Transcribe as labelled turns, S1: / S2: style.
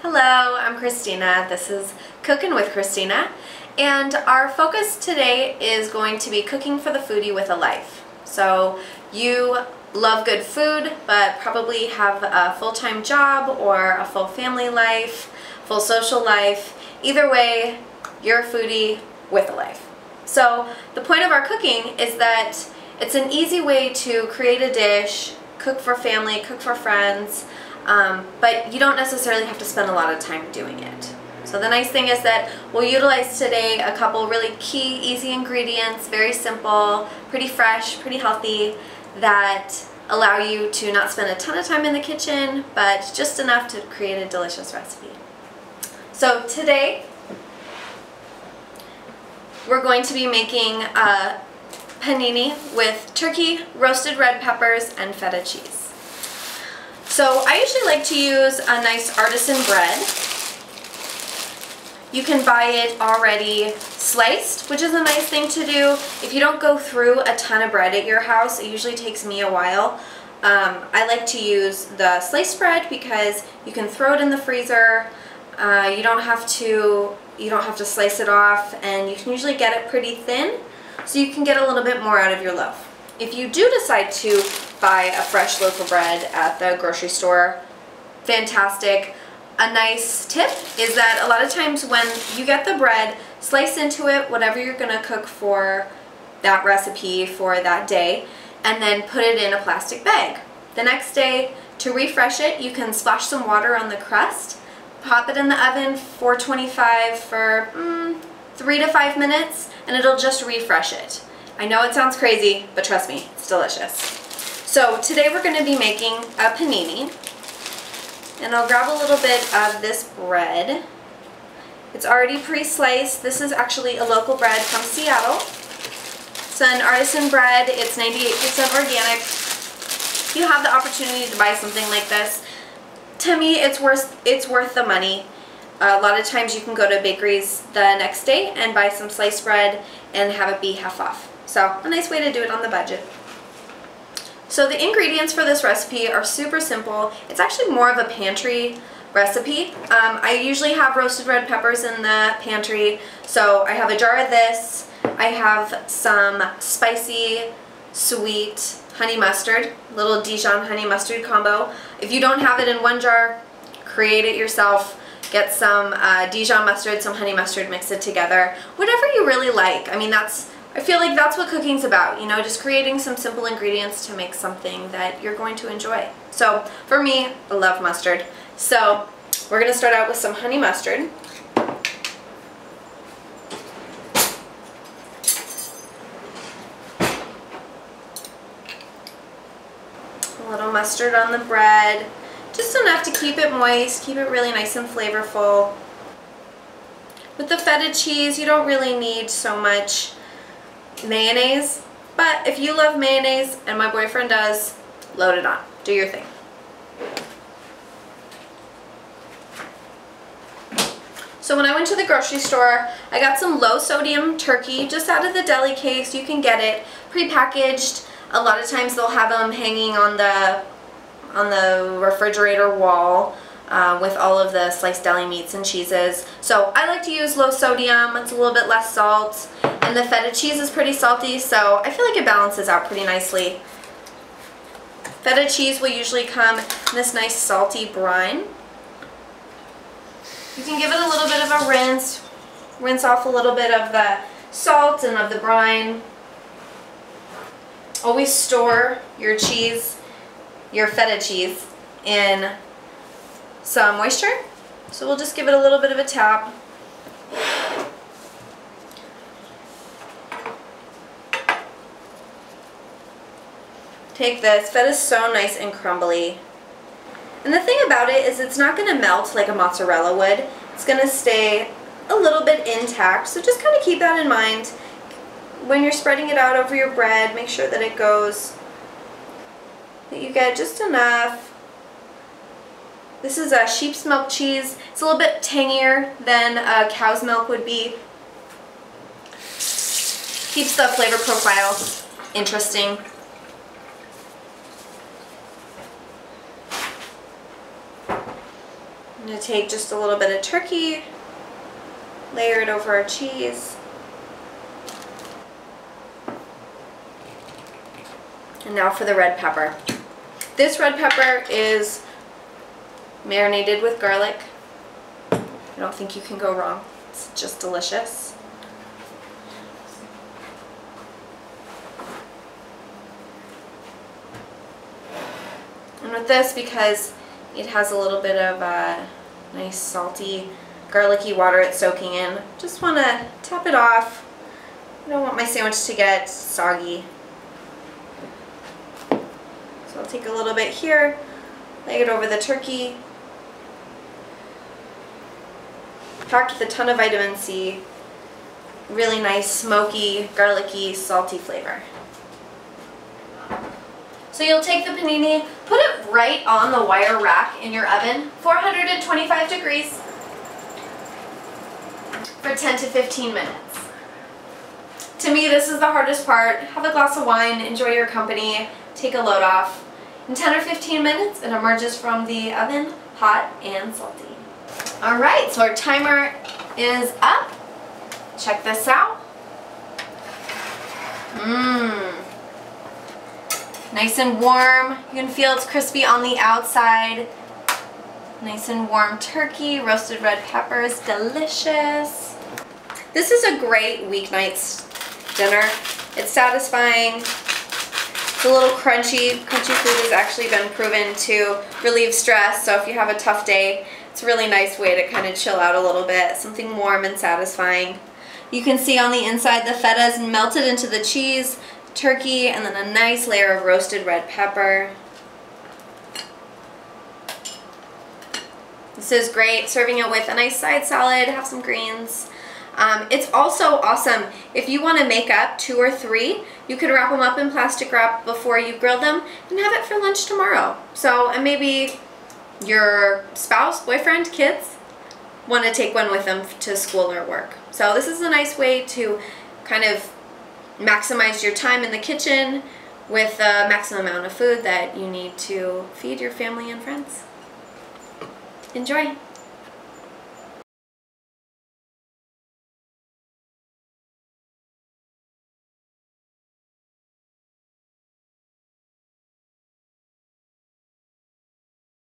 S1: Hello, I'm Christina. This is Cooking with Christina, and our focus today is going to be cooking for the foodie with a life. So you love good food, but probably have a full-time job or a full family life, full social life. Either way, you're a foodie with a life. So the point of our cooking is that it's an easy way to create a dish, cook for family, cook for friends, but you don't necessarily have to spend a lot of time doing it. So the nice thing is that we'll utilize today a couple really key, easy ingredients, very simple, pretty fresh, pretty healthy, that allow you to not spend a ton of time in the kitchen, but just enough to create a delicious recipe. So today, we're going to be making a panini with turkey, roasted red peppers, and feta cheese. So I usually like to use a nice artisan bread. You can buy it already sliced, which is a nice thing to do. If you don't go through a ton of bread at your house, it usually takes me a while. I like to use the sliced bread because you can throw it in the freezer. You don't have to slice it off, and you can usually get it pretty thin, so you can get a little bit more out of your loaf. If you do decide to buy a fresh loaf of bread at the grocery store, fantastic. A nice tip is that a lot of times when you get the bread, slice into it whatever you're going to cook for that recipe for that day, and then put it in a plastic bag. The next day, to refresh it, you can splash some water on the crust, pop it in the oven 425 for 3 to 5 minutes, and it'll just refresh it. I know it sounds crazy, but trust me, it's delicious. So today we're going to be making a panini, and I'll grab a little bit of this bread. It's already pre-sliced. This is actually a local bread from Seattle. It's an artisan bread. It's 98% organic. If you have the opportunity to buy something like this, to me it's worth the money. A lot of times you can go to bakeries the next day and buy some sliced bread and have it be half off. So a nice way to do it on the budget. So the ingredients for this recipe are super simple. It's actually more of a pantry recipe. I usually have roasted red peppers in the pantry, so I have a jar of this. I have some spicy, sweet honey mustard, little Dijon honey mustard combo. If you don't have it in one jar, create it yourself. Get some Dijon mustard, some honey mustard, mix it together. Whatever you really like. I mean, I feel like that's what cooking's about, you know, just creating some simple ingredients to make something that you're going to enjoy. So for me, I love mustard. So we're going to start out with some honey mustard. A little mustard on the bread. Just enough to keep it moist, keep it really nice and flavorful. With the feta cheese, you don't really need so much mayonnaise, but if you love mayonnaise, and my boyfriend does, load it on. Do your thing. So when I went to the grocery store, I got some low sodium turkey just out of the deli case. You can get it pre-packaged. A lot of times they'll have them hanging on the refrigerator wall with all of the sliced deli meats and cheeses. So I like to use low sodium. It's a little bit less salt, and the feta cheese is pretty salty, so I feel like it balances out pretty nicely. Feta cheese will usually come in this nice salty brine. You can give it a little bit of a rinse off a little bit of the salt and of the brine. Always store your cheese, your feta cheese, in some moisture. So we'll just give it a little bit of a tap. Take this. Feta's so nice and crumbly. And the thing about it is it's not going to melt like a mozzarella would. It's going to stay a little bit intact. So just kind of keep that in mind. When you're spreading it out over your bread, make sure that you get just enough. This is a sheep's milk cheese. It's a little bit tangier than cow's milk would be. Keeps the flavor profile interesting. I'm going to take just a little bit of turkey, layer it over our cheese. And now for the red pepper. This red pepper is marinated with garlic. I don't think you can go wrong. It's just delicious. And with this, because it has a little bit of nice salty, garlicky water it's soaking in, just want to top it off. I don't want my sandwich to get soggy. So I'll take a little bit here, lay it over the turkey. Packed with a ton of vitamin C. Really nice, smoky, garlicky, salty flavor. So you'll take the panini, put it right on the wire rack in your oven, 425 degrees, for 10 to 15 minutes. To me, this is the hardest part. Have a glass of wine, enjoy your company, take a load off. In 10 or 15 minutes, it emerges from the oven, hot and salty. Alright, so our timer is up. Check this out. Nice and warm. You can feel it's crispy on the outside. Nice and warm turkey, roasted red peppers, delicious. This is a great weeknight dinner. It's satisfying. It's a little crunchy. Crunchy food has actually been proven to relieve stress, so if you have a tough day, it's a really nice way to kind of chill out a little bit. Something warm and satisfying. You can see on the inside the feta is melted into the cheese, turkey, and then a nice layer of roasted red pepper. This is great. Serving it with a nice side salad, have some greens. It's also awesome if you want to make up 2 or 3. You could wrap them up in plastic wrap before you grill them and have it for lunch tomorrow. So, and maybe your spouse, boyfriend, kids want to take one with them to school or work. So this is a nice way to kind of maximize your time in the kitchen with the maximum amount of food that you need to feed your family and friends. Enjoy!